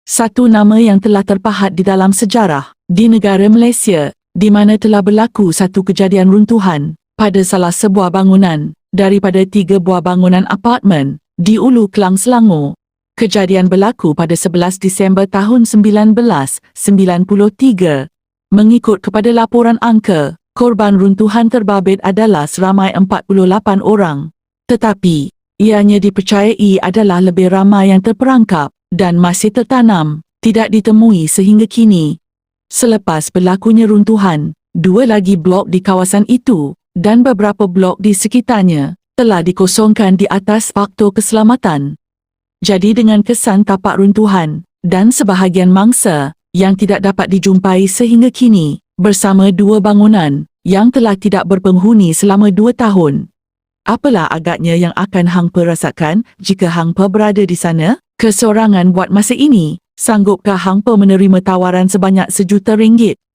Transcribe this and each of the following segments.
Satu nama yang telah terpahat di dalam sejarah di negara Malaysia, di mana telah berlaku satu kejadian runtuhan pada salah sebuah bangunan daripada 3 buah bangunan apartmen di Ulu Klang, Selangor. Kejadian berlaku pada 11 Disember tahun 1993. Mengikut kepada laporan angka, korban runtuhan terbabit adalah seramai 48 orang. Tetapi, ianya dipercayai adalah lebih ramai yang terperangkap dan masih tertanam, tidak ditemui sehingga kini. Selepas berlakunya runtuhan, 2 lagi blok di kawasan itu dan beberapa blok di sekitarnya telah dikosongkan di atas faktor keselamatan. Jadi dengan kesan tapak runtuhan dan sebahagian mangsa yang tidak dapat dijumpai sehingga kini, bersama 2 bangunan yang telah tidak berpenghuni selama 2 tahun. Apalah agaknya yang akan hangpa rasakan jika hangpa berada di sana? Kesorangan buat masa ini, sanggupkah hangpa menerima tawaran sebanyak RM1 juta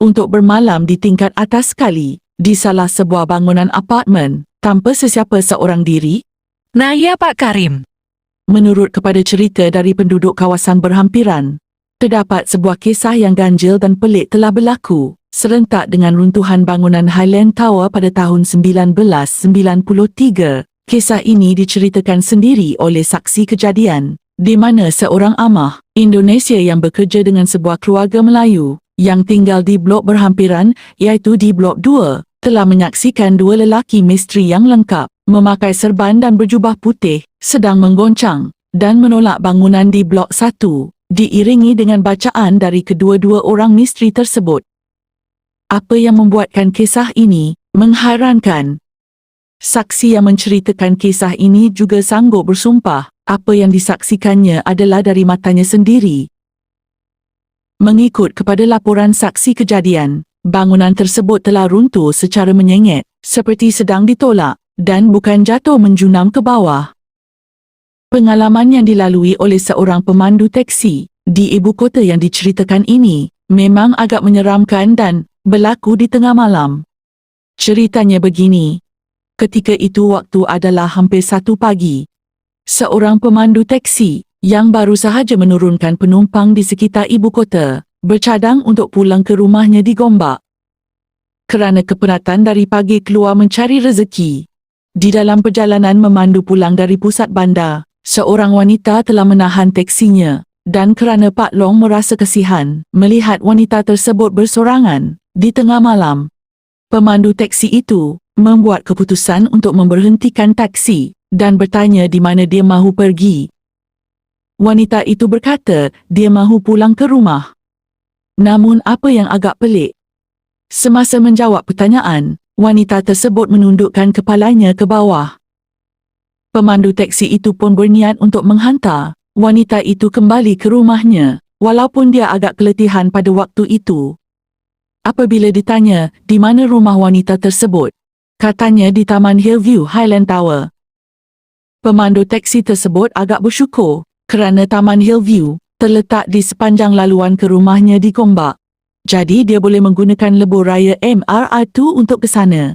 untuk bermalam di tingkat atas sekali di salah sebuah bangunan apartmen tanpa sesiapa seorang diri? Nah ya Pak Karim. Menurut kepada cerita dari penduduk kawasan berhampiran, terdapat sebuah kisah yang ganjil dan pelik telah berlaku serentak dengan runtuhan bangunan Highland Tower pada tahun 1993. Kisah ini diceritakan sendiri oleh saksi kejadian, di mana seorang amah Indonesia yang bekerja dengan sebuah keluarga Melayu yang tinggal di blok berhampiran, iaitu di blok 2, telah menyaksikan 2 lelaki misteri yang lengkap, memakai serban dan berjubah putih, sedang menggoncang dan menolak bangunan di blok 1, diiringi dengan bacaan dari kedua-dua orang misteri tersebut. Apa yang membuatkan kisah ini menghairankan? Saksi yang menceritakan kisah ini juga sanggup bersumpah apa yang disaksikannya adalah dari matanya sendiri. Mengikut kepada laporan saksi kejadian, bangunan tersebut telah runtuh secara menyengit, seperti sedang ditolak, dan bukan jatuh menjunam ke bawah. Pengalaman yang dilalui oleh seorang pemandu teksi di ibu kota yang diceritakan ini memang agak menyeramkan dan berlaku di tengah malam. Ceritanya begini, ketika itu waktu adalah hampir 1 pagi. Seorang pemandu teksi yang baru sahaja menurunkan penumpang di sekitar ibu kota bercadang untuk pulang ke rumahnya di Gombak. Kerana kepenatan dari pagi keluar mencari rezeki, di dalam perjalanan memandu pulang dari pusat bandar, seorang wanita telah menahan teksinya dan kerana Pak Long merasa kesihan melihat wanita tersebut bersorangan di tengah malam, pemandu teksi itu membuat keputusan untuk memberhentikan taksi dan bertanya di mana dia mahu pergi. Wanita itu berkata dia mahu pulang ke rumah. Namun apa yang agak pelik, semasa menjawab pertanyaan, wanita tersebut menundukkan kepalanya ke bawah. Pemandu teksi itu pun berniat untuk menghantar wanita itu kembali ke rumahnya, walaupun dia agak keletihan pada waktu itu. Apabila ditanya di mana rumah wanita tersebut, katanya di Taman Hillview Highland Tower. Pemandu teksi tersebut agak bersyukur kerana Taman Hillview terletak di sepanjang laluan ke rumahnya di Gombak. Jadi dia boleh menggunakan lebuh raya MRT untuk ke sana.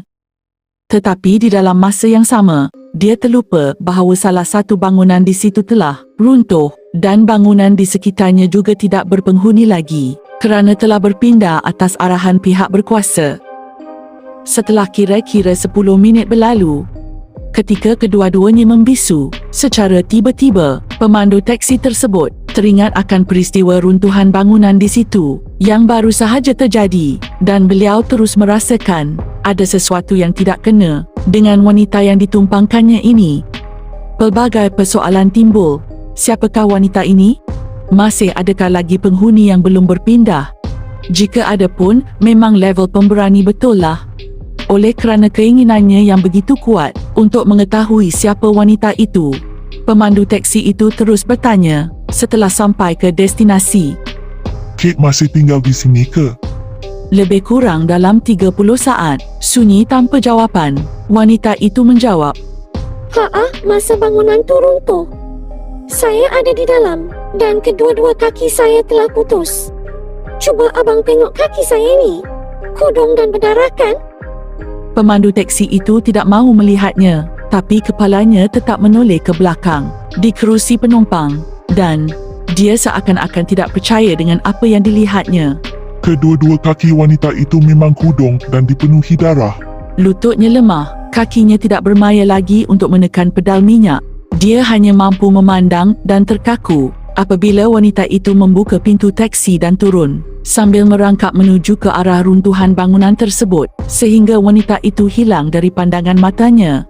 Tetapi di dalam masa yang sama, dia terlupa bahawa salah satu bangunan di situ telah runtuh dan bangunan di sekitarnya juga tidak berpenghuni lagi kerana telah berpindah atas arahan pihak berkuasa. Setelah kira-kira 10 minit berlalu, ketika kedua-duanya membisu, secara tiba-tiba, pemandu teksi tersebut teringat akan peristiwa runtuhan bangunan di situ yang baru sahaja terjadi dan beliau terus merasakan ada sesuatu yang tidak kena dengan wanita yang ditumpangkannya ini. Pelbagai persoalan timbul. Siapakah wanita ini? Masih adakah lagi penghuni yang belum berpindah? Jika ada pun, memang level pemberani betul lah. Oleh kerana keinginannya yang begitu kuat untuk mengetahui siapa wanita itu, pemandu teksi itu terus bertanya setelah sampai ke destinasi. Kate masih tinggal di sini ke? Lebih kurang dalam 30 saat, sunyi tanpa jawapan. Wanita itu menjawab, Masa bangunan tu runtuh. Saya ada di dalam dan kedua-dua kaki saya telah putus. Cuba abang tengok kaki saya ni. Kodong dan berdarah kan? Pemandu teksi itu tidak mahu melihatnya, tapi kepalanya tetap menoleh ke belakang di kerusi penumpang dan Dia seakan-akan tidak percaya dengan apa yang dilihatnya. Kedua-dua kaki wanita itu memang kudung dan dipenuhi darah. Lututnya lemah, kakinya tidak bermaya lagi untuk menekan pedal minyak. Dia hanya mampu memandang dan terkaku apabila wanita itu membuka pintu teksi dan turun, sambil merangkak menuju ke arah runtuhan bangunan tersebut, sehingga wanita itu hilang dari pandangan matanya.